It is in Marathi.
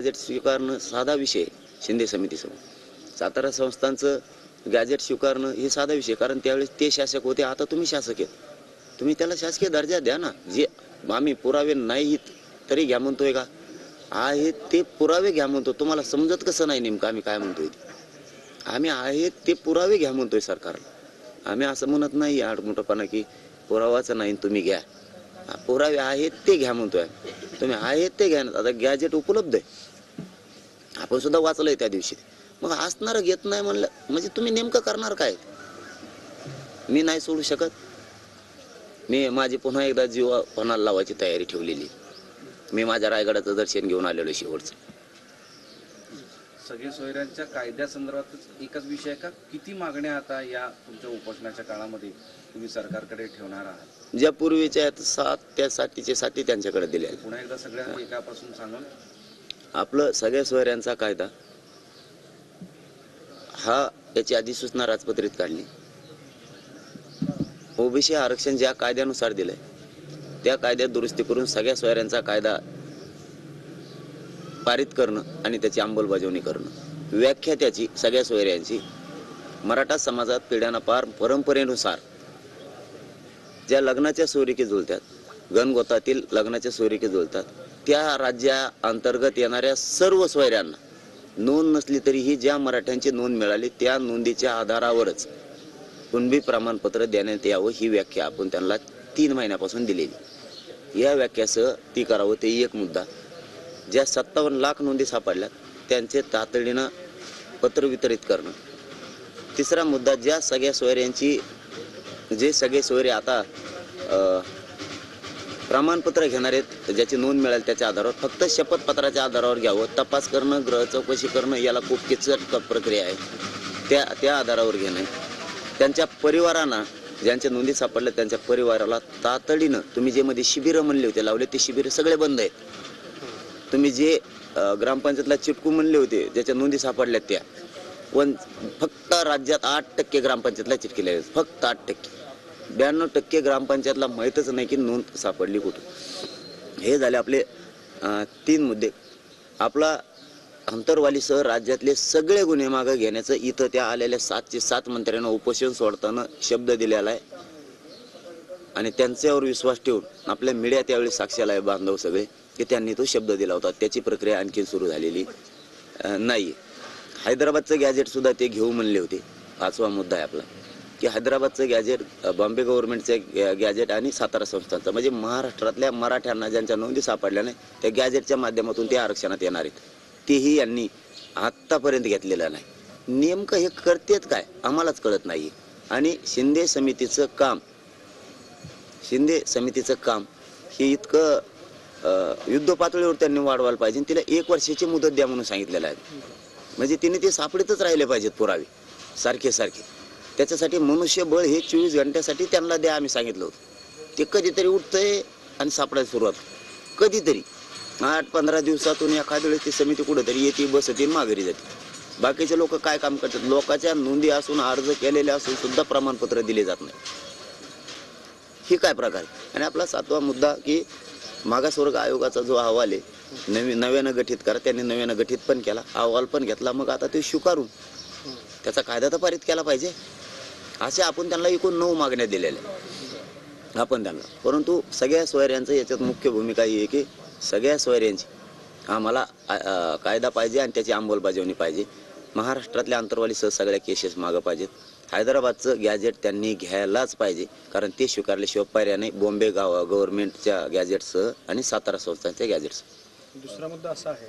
गॅजेट स्वीकारणं साधा विषय शिंदे समितीसमोर. सातारा संस्थांचं गॅजेट स्वीकारणं हे साधा विषय, कारण त्यावेळेस ते शासक होते, आता तुम्ही शासक आहेत. तुम्ही त्याला शासकीय दर्जा द्या ना. जे आम्ही पुरावे नाहीत तरी घ्या म्हणतोय का? आहेत ते पुरावे घ्या म्हणतो. तुम्हाला समजत कसं नाही नेमकं आम्ही काय म्हणतोय ते? आम्ही आहेत ते पुरावे घ्या म्हणतोय सरकारला. आम्ही असं म्हणत नाही आडमोठपणा की पुरावाच नाही तुम्ही घ्या. पुरावे आहेत ते घ्या म्हणतोय. तुम्ही आहेत ते घ्या ना. आता गॅजेट उपलब्ध आहे, आपण सुद्धा वाचलंय त्या दिवशी. मग असणार घेत नाही म्हणलं म्हणजे तुम्ही नेमकं करणार काय? मी नाही सोडू शकत. मी माझी पुन्हा एकदा जीव पणाला लावायची तयारी ठेवलेली. मी माझ्या रायगडाचं दर्शन घेऊन आलेलो शेवटचं. सगळे सोयऱ्यांच्या कायद्यासंदर्भातच एकच विषय का किती मागण्या आता या तुमच्या उपोषणाच्या काळामध्ये तुम्ही सरकारकडे ठेवणार आहात? ज्या पूर्वीच्या आहेत 7 त्या 60 त्यांच्याकडे दिले. पुन्हा एकदा सगळ्यांना एकापासून सांगा. आपलं सगळ्या सोयऱ्यांचा कायदा हा याची अधिसूचना राजपत्रित काढली. ओबीसी आरक्षण ज्या कायद्यानुसार दिलंय त्या कायद्यात दुरुस्ती करून सगळ्या सोयऱ्यांचा कायदा पारित करणं आणि त्याची अंमलबजावणी करणं. व्याख्या त्याची सगळ्या सोयऱ्यांची मराठा समाजात पिढ्यानपार परंपरेनुसार ज्या लग्नाच्या सोयरीकी जुळतात, गणगोतातील लग्नाच्या सोयरीकी जुळतात, त्या राज्याअंतर्गत येणाऱ्या सर्व सोयऱ्यांना नोंद नसली तरीही ज्या मराठ्यांची नोंद मिळाली त्या नोंदीच्या आधारावरच कुणबी प्रमाणपत्र देण्यात यावं ही व्याख्या आपण त्यांना 3 महिन्यापासून दिलेली. या व्याख्यासह ती करावं ते एक मुद्दा. ज्या 57 लाख नोंदी सापडल्यात त्यांचे तातडीनं पत्र वितरित करणं. तिसरा मुद्दा, ज्या सगळ्या सोयऱ्यांची जे सगळे सोयरे आता प्रमाणपत्र घेणार आहेत, ज्याची नोंद मिळाली त्याच्या आधारावर फक्त शपथपत्राच्या आधारावर घ्यावं. तपास करणं, ग्रह चौकशी करणं याला खूप किचकट प्रक्रिया आहे. त्या आधारावर घेणं. त्यांच्या परिवारांना ज्यांच्या नोंदी सापडल्या त्यांच्या परिवाराला तातडीनं, तुम्ही जे मध्ये शिबिरं म्हणले होते लावले ते शिबिरं सगळे बंद आहेत. तुम्ही जे ग्रामपंचायतला चिटकू म्हणले होते ज्याच्या नोंदी सापडल्यात त्या फक्त राज्यात 8% ग्रामपंचायतला चिटकेल्या आहेत. फक्त 8%. 92% ग्रामपंचायतला माहीतच नाही की नोंद सापडली कुठं. हे झाले आपले 3 मुद्दे. आपला अंतरवालीसह राज्यातले सगळे गुन्हे मागे घेण्याचं इथं त्या आलेल्या 7चे 7 मंत्र्यांना उपोषण सोडताना शब्द दिलेला आहे. आणि त्यांच्यावर विश्वास ठेवून आपल्या मीडिया त्यावेळी साक्षीला आहे बांधव सगळे की त्यांनी तो शब्द दिला होता. त्याची प्रक्रिया आणखी सुरू झालेली नाही. हैदराबादचं गॅजेट सुद्धा ते घेऊ म्हणले होते. 5वा मुद्दा आहे आपला की हैदराबादचं गॅजेट, बॉम्बे गव्हर्नमेंटचं गॅजेट आणि सातारा संस्थांचं, म्हणजे महाराष्ट्रातल्या मराठ्यांना ज्यांच्या नोंदी सापडल्या नाही त्या गॅजेटच्या माध्यमातून ते आरक्षणात येणार आहेत. तेही यांनी आत्तापर्यंत घेतलेलं नाही. नेमकं हे करतेत काय आम्हालाच कळत नाही. आणि शिंदे समितीचं काम हे इतकं युद्ध पातळीवर त्यांनी वाढवायला पाहिजे. तिला 1 वर्षाची मुदत द्या म्हणून सांगितलेलं आहे. म्हणजे तिने ते सापडतच राहिले पाहिजेत पुरावे सारखे. त्याच्यासाठी मनुष्यबळ हे 24 घंट्यासाठी त्यांना द्या आम्ही सांगितलं होतं. ते कधीतरी उठतंय आणि सापडायला सुरुवात कधीतरी 8-15 दिवसातून एखाद्या वेळेस ती समिती कुठेतरी येते, बसते, माघारी जाते. बाकीचे लोक काय काम करतात? लोकांच्या नोंदी असून, अर्ज केलेले असून सुद्धा प्रमाणपत्र दिले जात नाही. ही काय प्रकार? आणि आपला 7वा मुद्दा की मागासवर्ग आयोगाचा जो अहवाल आहे नव्यानं गठीत करा. त्यांनी नव्यानं गठीत पण केला, अहवाल पण घेतला. मग आता ते स्वीकारून त्याचा कायदा तर पारित केला पाहिजे. असे आपण त्यांना एकूण 9 मागण्या दिलेल्या आपण त्यांना. परंतु सगळ्या सोयऱ्यांचं याच्यात मुख्य भूमिका ही आहे की सगळ्या सोयऱ्यांची आम्हाला कायदा पाहिजे आणि त्याची अंमलबजावणी पाहिजे. महाराष्ट्रातल्या अंतरवालीसह सगळ्या केसेस मागं पाहिजेत. हैदराबादचं गॅजेट त्यांनी घ्यायलाच पाहिजे, कारण ते स्वीकारल्याशिवाय पर्याय नाही. गव्हर्नमेंटच्या गॅजेटसह आणि सातारा संस्थांच्या गॅजेटसह. दुसरा मुद्दा असा आहे